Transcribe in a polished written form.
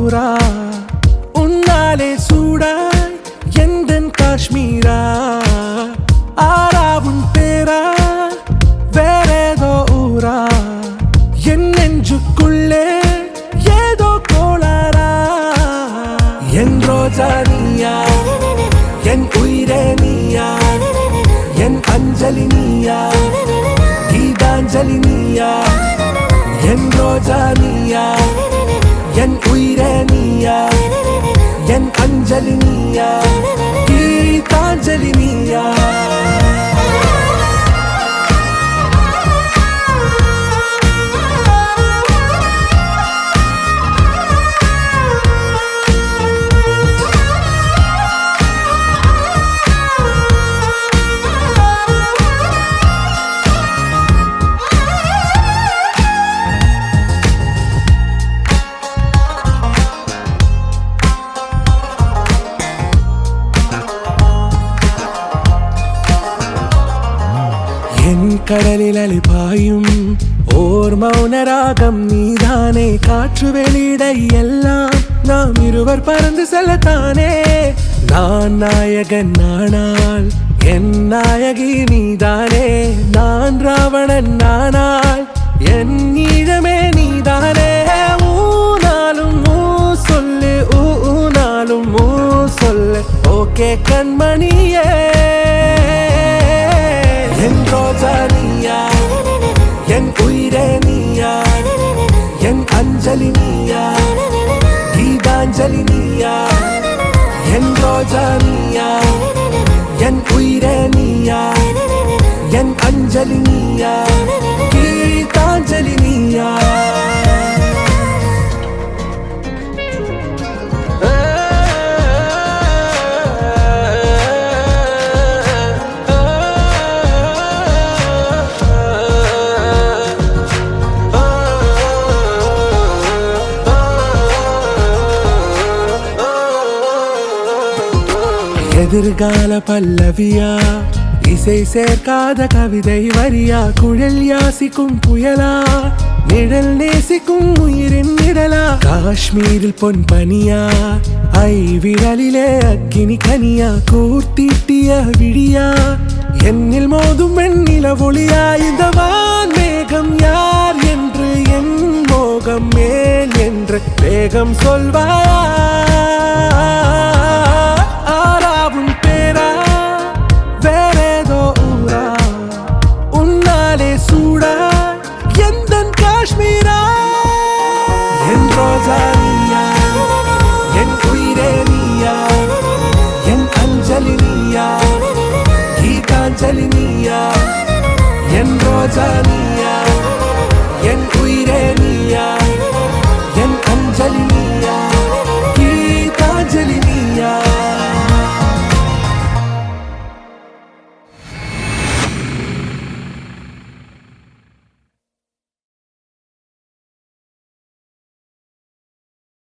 ஊரா உன்னாலே சூடாய் எந்தன் காஷ்மீரா ஆராவும் பேரா வேறேதோ ஊரா என் நெஞ்சுக்குள்ளே ஏதோ கோளாரா என் ரோஜா நீயா என் உயிரே நீயா என் அஞ்சலி நீயா கீதாஞ்சலி நீயா என் ரோஜா நீயா என் உயிரே நீயா என் அஞ்சலி நீயா கீதாஞ்சலி நீயா என் கடலில் அலைபாயும் ஓர் மௌன ராகம் நீதானே காற்று வெளியிட எல்லாம் நாம் இருவர் பறந்து செல்லத்தானே நான் நாயகன் நானால் என் நாயகி நீதானே நான் ராவணன் நானால் என் ஈழமே நீதானே ஊனாலும் ஊ சொல்லு ஊனாலும் ஊ சொல்லு ஓகே கண்மணியே என் ரோஜா நீயா என் உயிரே நீயா என் அஞ்சலி நீயா கீதாஞ்சலி நீயா என் ரோஜா நீயா என் உயிரே நீயா என் அஞ்சலி நீயா கீதாஞ்சலி நீயா எதிர்கால பல்லவியா இசை சேர்க்காத கவிதை வரியா குழல் யாசிக்கும் புயலா நிழல் நேசிக்கும் உயிரின் நிழலா காஷ்மீரில் பொன் பனியா ஐ விரலிலே அக்கினி கனியா கூர்த்தீட்டிய விழியா என்னில் மோதும் வெண்ணில ஒளியா இந்த வான் மேகம் யார் என்று என் மோகம் மேல் என்று வேகம் சொல்வாயா காஷ்மீரா என் ரோஜா நீயா என் உயிரே நீயா என் அஞ்சலி நீயா கீதாஞ்சலி நீயா என் ரோஜா நீயா